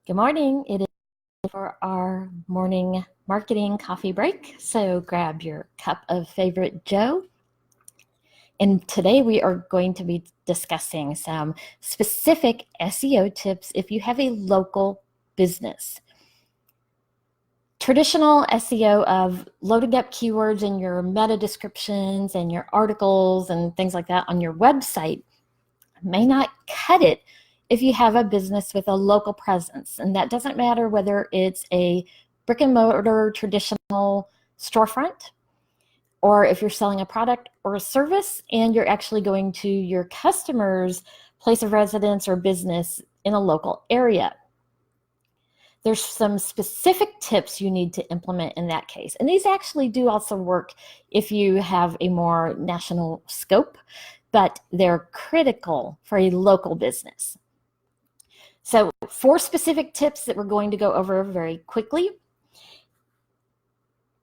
Good morning. It is for our morning marketing coffee break. So grab your cup of favorite Joe. And today we are going to be discussing some specific SEO tips if you have a local business. Traditional SEO of loading up keywords in your meta descriptions and your articles and things like that on your website may not cut it if you have a business with a local presence. And that doesn't matter whether it's a brick and mortar traditional storefront, or if you're selling a product or a service and you're actually going to your customer's place of residence or business in a local area. There's some specific tips you need to implement in that case. And these actually do also work if you have a more national scope, but they're critical for a local business. So 4 specific tips that we're going to go over very quickly.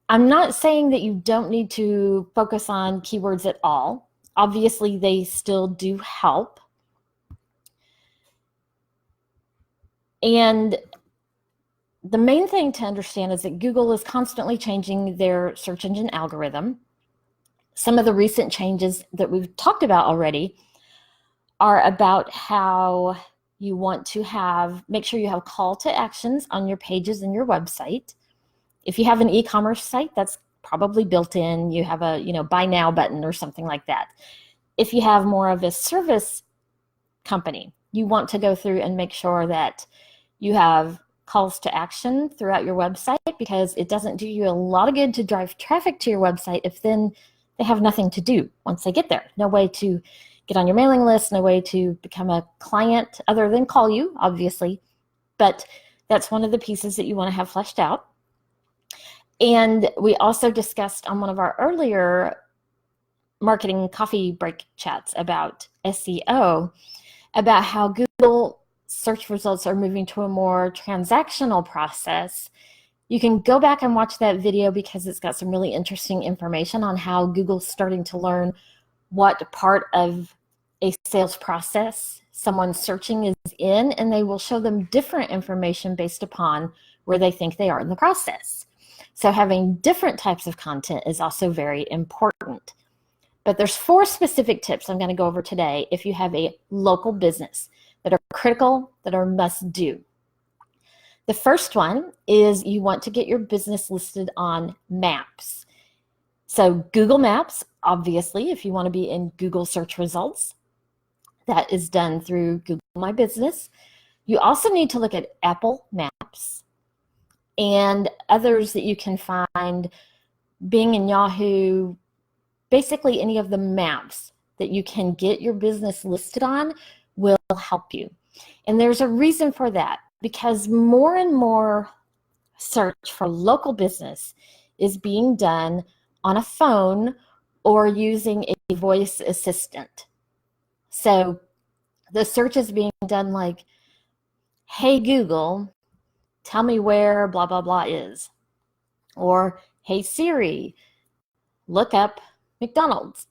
I'm not saying that you don't need to focus on keywords at all. Obviously, they still do help. And the main thing to understand is that Google is constantly changing their search engine algorithm. Some of the recent changes that we've talked about already are about how you want to make sure you have call to actions on your pages and your website. If you have an e-commerce site, that's probably built in. You have a buy now button or something like that. If you have more of a service company, you want to go through and make sure that you have calls to action throughout your website, because it doesn't do you a lot of good to drive traffic to your website if then they have nothing to do once they get there. No way to get on your mailing list, no way to become a client other than call you, obviously. But that's one of the pieces that you want to have fleshed out. And we also discussed on one of our earlier marketing coffee break chats about SEO, about how Google search results are moving to a more transactional process. You can go back and watch that video because it's got some really interesting information on how Google's starting to learn what part of a sales process someone searching is in, and they will show them different information based upon where they think they are in the process. So having different types of content is also very important. But there's 4 specific tips I'm going to go over today if you have a local business that are critical, that are must do. The first one is you want to get your business listed on maps. So Google Maps, obviously, if you want to be in Google search results, that is done through Google My Business. You also need to look at Apple Maps and others that you can find, Bing and Yahoo, basically any of the maps that you can get your business listed on will help you. And there's a reason for that, because more and more search for local business is being done on a phone or using a voice assistant. So the search is being done like, hey Google, tell me where blah, blah, blah is. Or, hey Siri, look up McDonald's.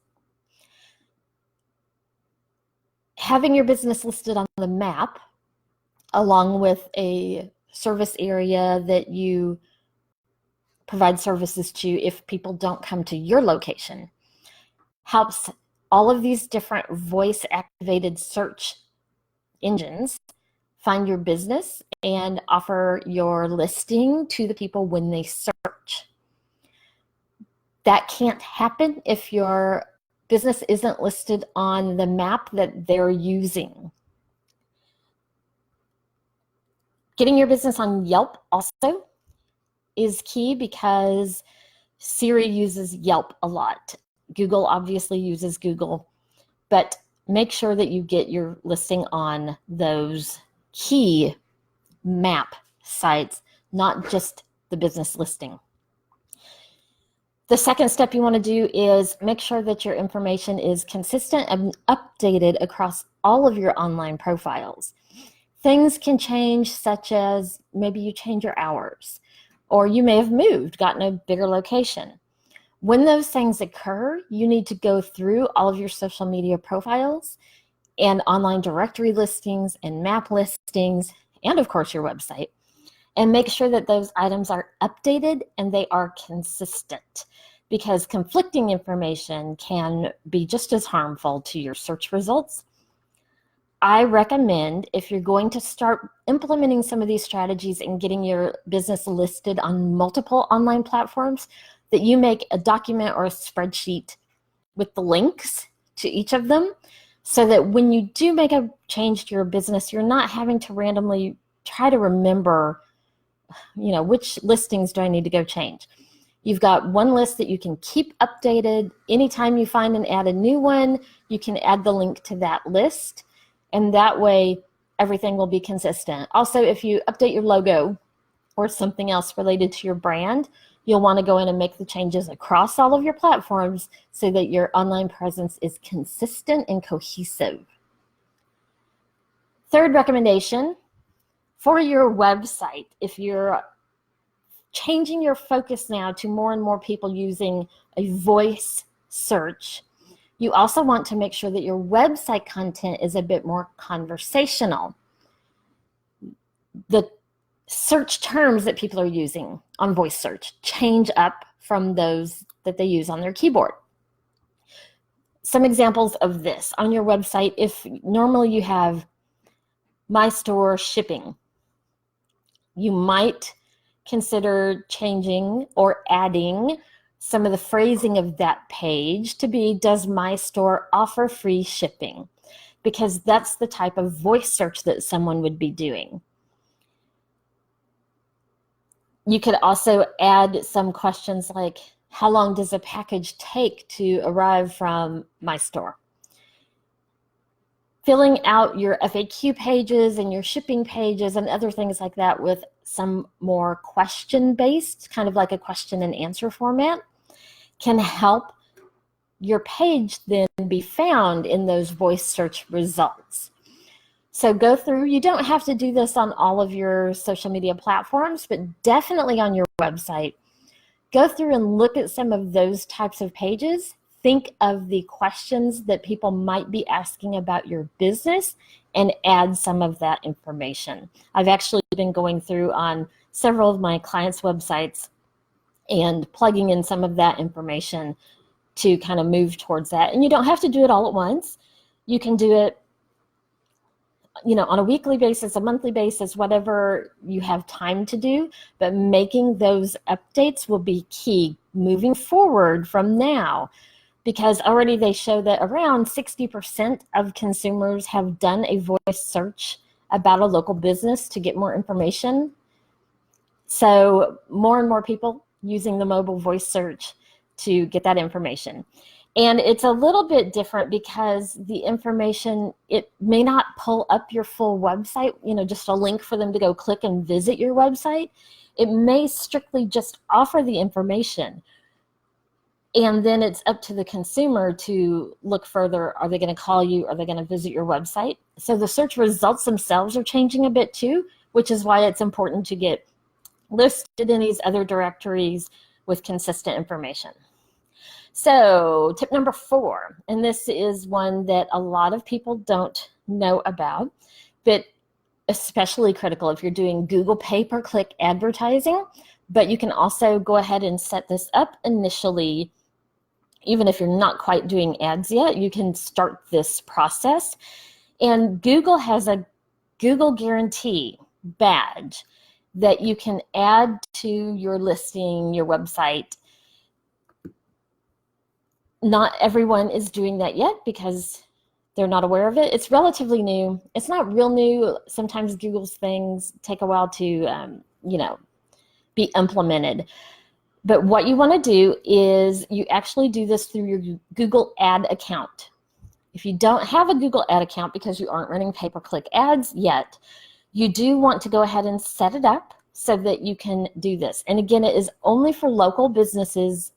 Having your business listed on the map, along with a service area that you provide services to if people don't come to your location, helps all of these different voice-activated search engines find your business and offer your listing to the people when they search. That can't happen if your business isn't listed on the map that they're using. Getting your business on Yelp also is key, because Siri uses Yelp a lot. Google obviously uses Google, but make sure that you get your listing on those key map sites, not just the business listing. The second step you want to do is make sure that your information is consistent and updated across all of your online profiles. Things can change, such as maybe you change your hours, or you may have moved, gotten a bigger location. When those things occur, you need to go through all of your social media profiles and online directory listings and map listings and of course your website. And make sure that those items are updated and they are consistent, because conflicting information can be just as harmful to your search results. I recommend, if you're going to start implementing some of these strategies and getting your business listed on multiple online platforms, that you make a document or a spreadsheet with the links to each of them, so that when you do make a change to your business, you're not having to randomly try to remember, which listings do I need to go change. You've got one list that you can keep updated. Anytime you find and add a new one, you can add the link to that list, and that way everything will be consistent. Also, if you update your logo or something else related to your brand, you'll want to go in and make the changes across all of your platforms so that your online presence is consistent and cohesive. Third recommendation, for your website, if you're changing your focus now to more and more people using a voice search, you also want to make sure that your website content is a bit more conversational. The search terms that people are using on voice search change up from those that they use on their keyboard. Some examples of this on your website: if normally you have my store shipping, you might consider changing or adding some of the phrasing of that page to be, does my store offer free shipping? Because that's the type of voice search that someone would be doing. You could also add some questions like, how long does a package take to arrive from my store? Filling out your FAQ pages and your shipping pages and other things like that with some more question-based, kind of like a question and answer format, can help your page then be found in those voice search results. So go through, you don't have to do this on all of your social media platforms, but definitely on your website. Go through and look at some of those types of pages. Think of the questions that people might be asking about your business and add some of that information. I've actually been going through on several of my clients' websites and plugging in some of that information to kind of move towards that. And you don't have to do it all at once. You can do it, on a weekly basis, a monthly basis, whatever you have time to do, but making those updates will be key moving forward from now, because already they show that around 60% of consumers have done a voice search about a local business to get more information. So more and more people using the mobile voice search to get that information. And it's a little bit different because the information, it may not pull up your full website, just a link for them to go click and visit your website. It may strictly just offer the information. And then it's up to the consumer to look further. Are they going to call you? Are they going to visit your website? So the search results themselves are changing a bit too, which is why it's important to get listed in these other directories with consistent information. So tip number 4, and this is one that a lot of people don't know about, but especially critical if you're doing Google pay-per-click advertising, but you can also go ahead and set this up initially. Even if you're not quite doing ads yet, you can start this process. And Google has a Google Guarantee badge that you can add to your listing, your website. Not everyone is doing that yet because they're not aware of it. It's relatively new. It's not real new. Sometimes Google's things take a while to, be implemented. But what you want to do is you actually do this through your Google ad account. If you don't have a Google ad account because you aren't running pay-per-click ads yet, you do want to go ahead and set it up so that you can do this. And again, it is only for local businesses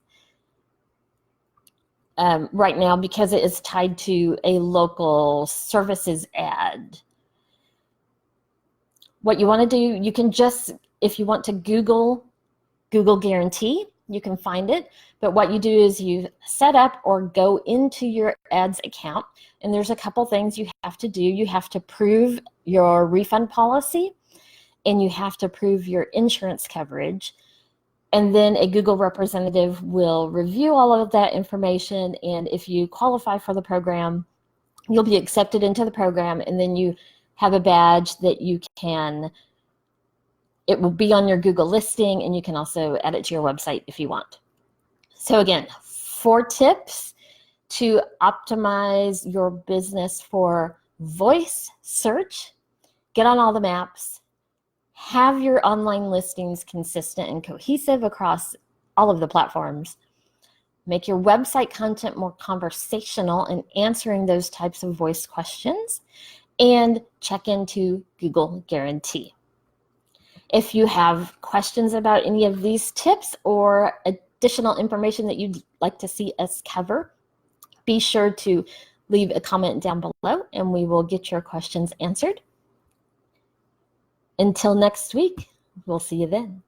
right now because it is tied to a local services ad. What you want to do, you can just, if you want to Google Guarantee, you can find it. But what you do is you set up or go into your ads account, and there's a couple things you have to do. You have to prove your refund policy. and you have to prove your insurance coverage. And then a Google representative will review all of that information, and if you qualify for the program, you'll be accepted into the program, and then you have a badge that you can, it will be on your Google listing, and you can also add it to your website if you want. So again, 4 tips to optimize your business for voice search. Get on all the maps. Have your online listings consistent and cohesive across all of the platforms. Make your website content more conversational in answering those types of voice questions, and check into Google Guarantee. If you have questions about any of these tips or additional information that you'd like to see us cover, be sure to leave a comment down below and we will get your questions answered. Until next week, we'll see you then.